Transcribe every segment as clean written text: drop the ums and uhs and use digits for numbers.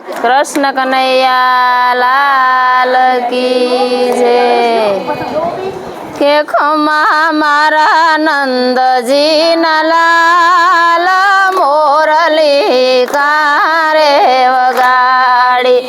कृष्ण कन्हैया लाल की जय। के खमा मारा नंद जी न लाल मोरली कारे वगाड़ी।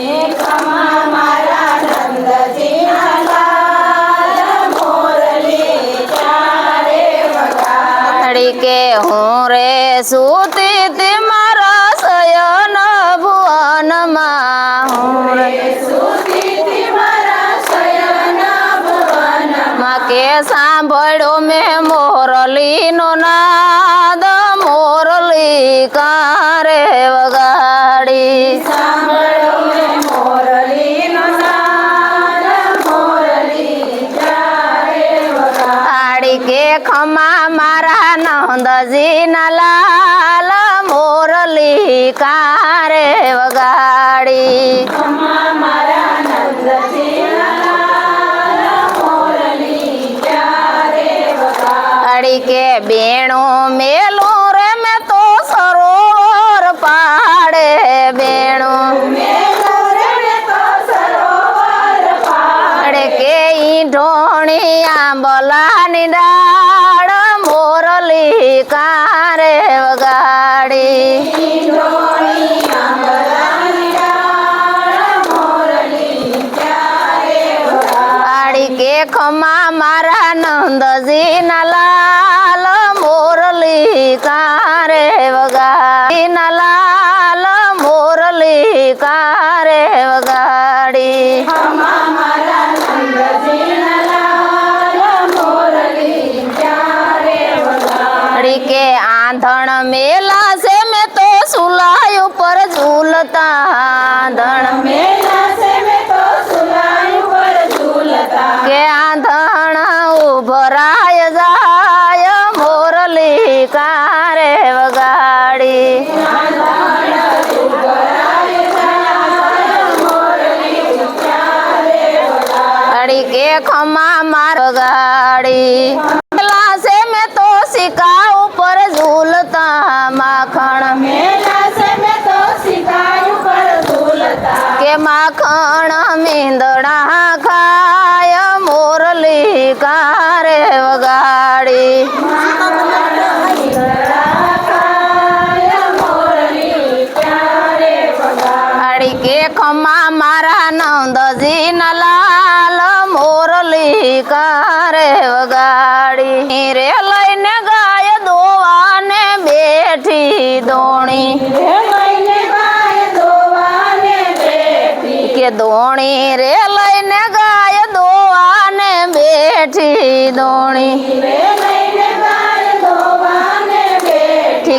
के हूँ रे सूती तिमारा शयन भुवन माँ रे सूती तिमारा शयन भुवन माँ के सांभळो में मोरली नो नाद मोरली कारे वगाड़ी। सांभळो में मोरली नो नाद मोरली कारे वगाड़ी। के खमा मारा नंद जी न लाल मोरली कारे वगाड़ी। खमा मारा नंद जी न लाल मोरली कारे वगाड़ी। के बेणो मेलो रे में तो सरोवर पाड़े बेणो मेलो रे में तो सरोवर पाड़े। के ई ढोणी आंबला निडाड़ मोरली कारे वगाड़ी। वगाड़ी के खमा मारा नंद जी न लाल मोरली कारे वगाड़ी। न लाल मोरली कारे वगाड़ी। खमा मारा नंद जी न लाल मोरली कारे वगाड़ी। के आंधण मेला से मैं तो सुलाई ऊपर झूलता। आंधण मेला से मैं तो सुलाई ऊपर झूलता। के आंधण उभराय जाय मोरली कारे वगाड़ी। वगाड़ी के खमा मार वगाड़ी। से मैं तो सिका ऊपर झूलता। माखण मेला से मैं तो सिका ऊपर झूलता। के माखण मींदड़ा खाय मोरली कारे वगाड़ी। वगाड़ी के खमा मारा नंद जी न लाल मोरली कारे वगाड़ी। रे लईने गाय दोवाने बैठी दोणी। के दोणी रे लईने गाय दोवाने बैठी दोणी।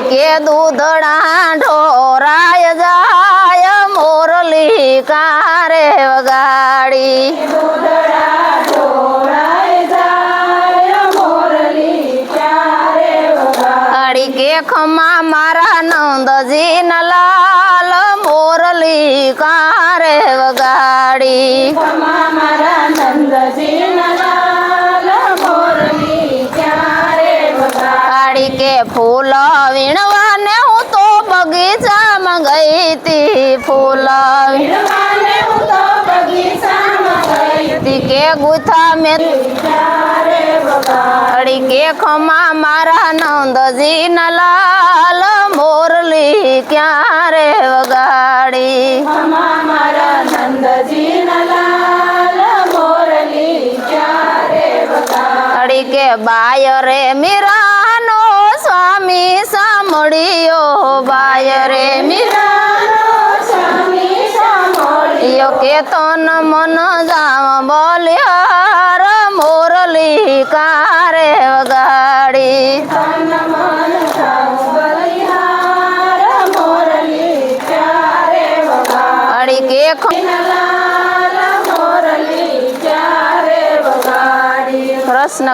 के दूधड़ा ढोराय जाय मोरली कारे वगाड़ी। वगाड़ी के खमा मारा नंद जी न लाल मोरली कारे वगाड़ी। खमा मारा नंद जी न लाल मोरली कारे वगाड़ी। के फूल वीणवाने हूँ तो बगीचा में गई थी। फूल वीणवाने हूँ तो बगीचा में गई थी। के गुथा में वगाड़ी। के खमा मारा नंद जी न लाल मोरली क्यारे वगाड़ी। खमा मारा नंद जी न लाल मोरली क्यारे वगाड़ी। के बाय रे मीरानो स्वामी सामड़ियो। बाय रे मीरानो स्वामी सामड़ियो। के तन मन जाम बोलियार मोरली कारे वगाड़ी। तन मन जाम बोलियार मोरली कारे वगाड़ी। के लाल मोरली कारे वगाड़ी। कृष्ण